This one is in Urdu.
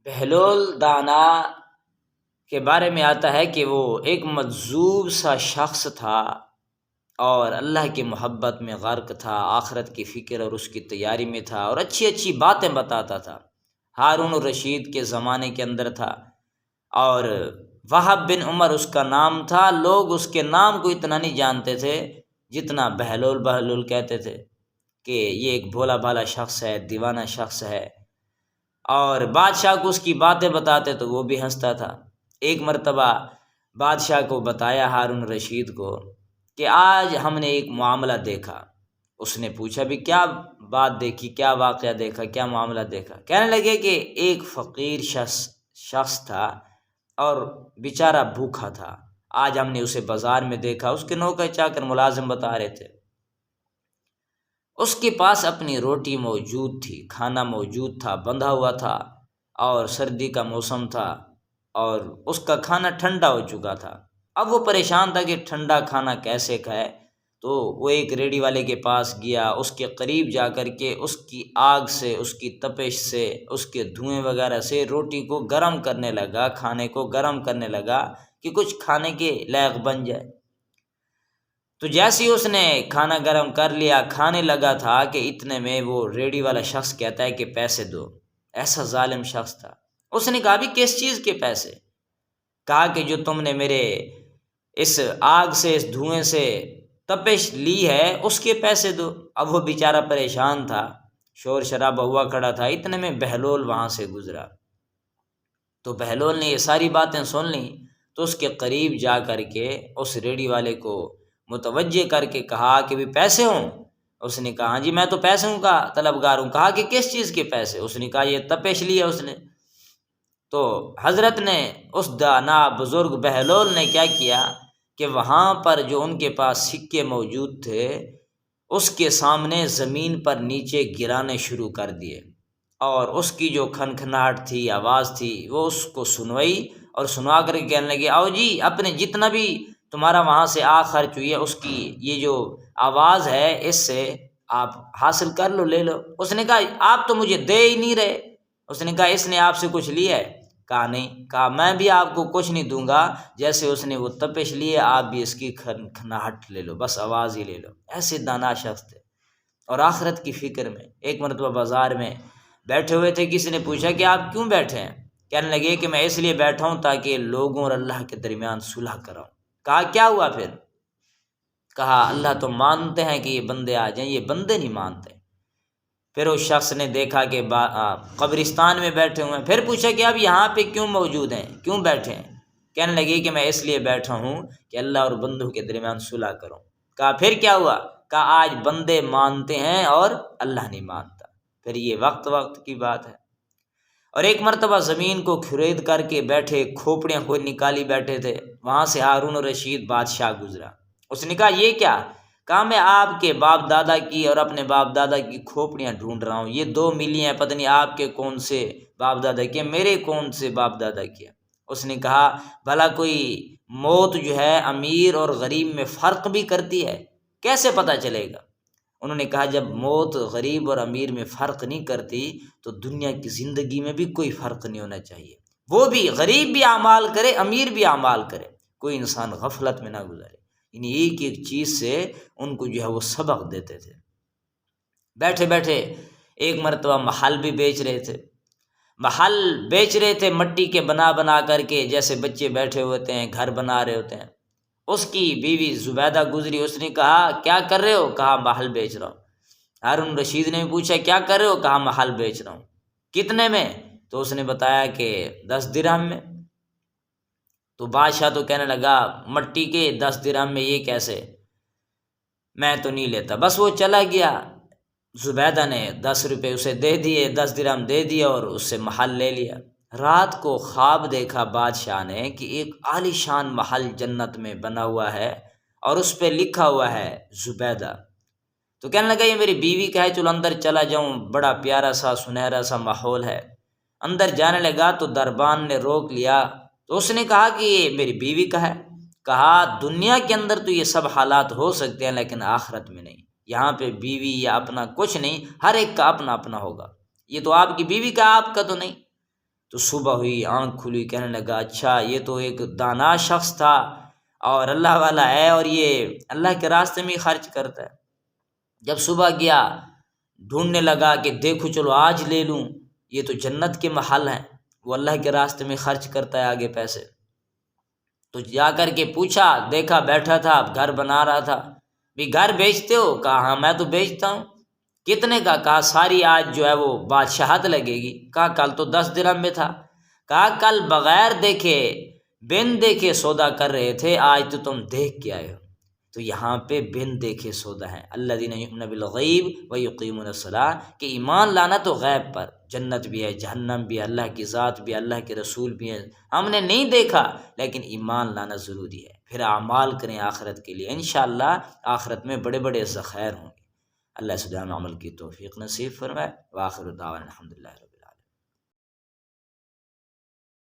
بہلول دانا کے بارے میں آتا ہے کہ وہ ایک مجذوب سا شخص تھا اور اللہ کی محبت میں غرق تھا، آخرت کی فکر اور اس کی تیاری میں تھا، اور اچھی اچھی باتیں بتاتا تھا۔ ہارون الرشید کے زمانے کے اندر تھا، اور وہب بن عمر اس کا نام تھا۔ لوگ اس کے نام کو اتنا نہیں جانتے تھے جتنا بہلول بہلول کہتے تھے کہ یہ ایک بھولا بھالا شخص ہے، دیوانہ شخص ہے، اور بادشاہ کو اس کی باتیں بتاتے تو وہ بھی ہنستا تھا۔ ایک مرتبہ بادشاہ کو بتایا ہارون رشید کو کہ آج ہم نے ایک معاملہ دیکھا۔ اس نے پوچھا بھی کیا بات دیکھی، کیا واقعہ دیکھا، کیا معاملہ دیکھا؟ کہنے لگے کہ ایک فقیر شخص تھا اور بیچارہ بھوکا تھا، آج ہم نے اسے بازار میں دیکھا۔ اس کے نوکر چاکر ملازم بتا رہے تھے اس کے پاس اپنی روٹی موجود تھی، کھانا موجود تھا، بندھا ہوا تھا، اور سردی کا موسم تھا اور اس کا کھانا ٹھنڈا ہو چکا تھا۔ اب وہ پریشان تھا کہ ٹھنڈا کھانا کیسے کھائے، تو وہ ایک ریڑھی والے کے پاس گیا، اس کے قریب جا کر کے اس کی آگ سے، اس کی تپش سے، اس کے دھوئیں وغیرہ سے روٹی کو گرم کرنے لگا، کھانے کو گرم کرنے لگا کہ کچھ کھانے کے لائق بن جائے۔ تو جیسے ہی اس نے کھانا گرم کر لیا، کھانے لگا تھا کہ اتنے میں وہ ریڑھی والا شخص کہتا ہے کہ پیسے دو۔ ایسا ظالم شخص تھا۔ اس نے کہا بھی کس چیز کے پیسے؟ کہا کہ جو تم نے میرے اس آگ سے، اس دھوئیں سے تپش لی ہے، اس کے پیسے دو۔ اب وہ بیچارہ پریشان تھا، شور شرابہ ہوا کھڑا تھا، اتنے میں بہلول وہاں سے گزرا۔ تو بہلول نے یہ ساری باتیں سن لیں تو اس کے قریب جا کر کے اس ریڑھی والے کو متوجہ کر کے کہا کہ بھی پیسے ہوں؟ اس نے کہا ہاں جی میں تو پیسوں کا طلبگار ہوں۔ کہا کہ کس چیز کے پیسے؟ اس نے کہا یہ تپش لیا اس نے۔ تو حضرت نے، اس دانا بزرگ بہلول نے کیا کیا کہ وہاں پر جو ان کے پاس سکے موجود تھے اس کے سامنے زمین پر نیچے گرانے شروع کر دیے، اور اس کی جو کھنکھناہٹ تھی، آواز تھی، وہ اس کو سنوائی، اور سنوا کر کے کہنے لگے آؤ جی اپنے جتنا بھی تمہارا وہاں سے خرچ ہوئی ہے اس کی یہ جو آواز ہے اس سے آپ حاصل کر لو، لے لو۔ اس نے کہا آپ تو مجھے دے ہی نہیں رہے۔ اس نے کہا اس نے آپ سے کچھ لیا ہے؟ کہا نہیں۔ کہا میں بھی آپ کو کچھ نہیں دوں گا، جیسے اس نے وہ تپش لیے آپ بھی اس کی کھنکھناہٹ لے لو، بس آواز ہی لے لو۔ ایسے دانا شخص تھے اور آخرت کی فکر میں۔ ایک مرتبہ بازار میں بیٹھے ہوئے تھے، کسی نے پوچھا کہ آپ کیوں بیٹھے ہیں؟ کہنے لگے کہ میں اس لیے بیٹھا ہوں تاکہ لوگوں اور اللہ کے درمیان صلح کراؤں۔ کہا کیا ہوا پھر؟ کہا اللہ تو مانتے ہیں کہ یہ بندے آ جائیں، یہ بندے نہیں مانتے۔ پھر اس شخص نے دیکھا کہ قبرستان میں بیٹھے ہوئے ہیں، پھر پوچھا کہ اب یہاں پہ کیوں موجود ہیں، کیوں بیٹھے ہیں؟ کہنے لگے کہ میں اس لیے بیٹھا ہوں کہ اللہ اور بندوں کے درمیان صلح کروں۔ کہا پھر کیا ہوا؟ کہا آج بندے مانتے ہیں اور اللہ نہیں مانتا۔ پھر یہ وقت کی بات ہے۔ اور ایک مرتبہ زمین کو کھرید کر کے بیٹھے، کھوپڑیاں کوئی نکالی بیٹھے تھے، وہاں سے ہارون الرشید بادشاہ گزرا۔ اس نے کہا یہ کیا؟ کہا میں آپ کے باپ دادا کی اور اپنے باپ دادا کی کھوپڑیاں ڈھونڈ رہا ہوں، یہ دو ملی ہیں، پتہ نہیں آپ کے کون سے باپ دادا کی، میرے کون سے باپ دادا کی۔ اس نے کہا بھلا کوئی موت جو ہے امیر اور غریب میں فرق بھی کرتی ہے؟ کیسے پتہ چلے گا؟ انہوں نے کہا جب موت غریب اور امیر میں فرق نہیں کرتی تو دنیا کی زندگی میں بھی کوئی فرق نہیں ہونا چاہیے، وہ بھی غریب بھی اعمال کرے، امیر بھی اعمال کرے، کوئی انسان غفلت میں نہ گزرے۔ یعنی ایک ایک چیز سے ان کو جو ہے وہ سبق دیتے تھے۔ بیٹھے بیٹھے ایک مرتبہ محل بھی بیچ رہے تھے، مٹی کے بنا کر کے، جیسے بچے بیٹھے ہوتے ہیں گھر بنا رہے ہوتے ہیں۔ اس کی بیوی زبیدہ گزری، اس نے کہا کیا کر رہے ہو؟ کہا محل بیچ رہا ہوں۔ ہارون رشید نے پوچھا کیا کر رہے ہو؟ کہا محل بیچ رہا ہوں۔ کتنے میں؟ تو اس نے بتایا کہ 10 درہم میں۔ تو بادشاہ تو کہنے لگا مٹی کے 10 درہم میں یہ کیسے، میں تو نہیں لیتا۔ بس وہ چلا گیا، زبیدہ نے 10 روپے اسے دے دیے، 10 درہم دے دیا اور اس سے محل لے لیا۔ رات کو خواب دیکھا بادشاہ نے کہ ایک عالی شان محل جنت میں بنا ہوا ہے اور اس پہ لکھا ہوا ہے زبیدہ۔ تو کہنے لگا یہ میری بیوی کا ہے، چلو اندر چلا جاؤں، بڑا پیارا سا سنہرا سا ماحول ہے۔ اندر جانے لگا تو دربان نے روک لیا، تو اس نے کہا کہ یہ میری بیوی کا ہے۔ کہا دنیا کے اندر تو یہ سب حالات ہو سکتے ہیں لیکن آخرت میں نہیں، یہاں پہ بیوی یا اپنا کچھ نہیں، ہر ایک کا اپنا اپنا ہوگا، یہ تو آپ کی بیوی کا، آپ کا تو نہیں۔ تو صبح ہوئی، آنکھ کھلی، کہنے لگا اچھا یہ تو ایک دانا شخص تھا اور اللہ والا ہے، اور یہ اللہ کے راستے میں خرچ کرتا ہے۔ جب صبح گیا ڈھونڈنے لگا کہ دیکھو چلو آج لے لوں، یہ تو جنت کے محل ہیں، وہ اللہ کے راستے میں خرچ کرتا ہے آگے پیسے۔ تو جا کر کے پوچھا، دیکھا بیٹھا تھا، گھر بنا رہا تھا، بھی گھر بیچتے ہو؟ کہا ہاں میں تو بیچتا ہوں۔ کتنے کا؟ کہا ساری آج جو ہے وہ بادشاہت لگے گی۔ کہا کل تو 10 درہم میں تھا۔ کہا کل بغیر دیکھے بن دیکھے سودا کر رہے تھے، آج تو تم دیکھ کے آئے ہو۔ تو یہاں پہ بن دیکھے سودا ہے، الذین یؤمنون بالغیب ویقیمون الصلاۃ، کہ ایمان لانا تو غیب پر، جنت بھی ہے، جہنم بھی ہے، اللہ کی ذات بھی ہے، اللہ کے رسول بھی ہیں، ہم نے نہیں دیکھا لیکن ایمان لانا ضروری ہے۔ پھر اعمال کریں آخرت کے لیے، انشاءاللہ آخرت میں بڑے بڑے ذخائر ہوں گے۔ اللہ سبحانہ عمل کی توفیق نصیب فرمائے۔ وآخر دعوانا الحمدللہ۔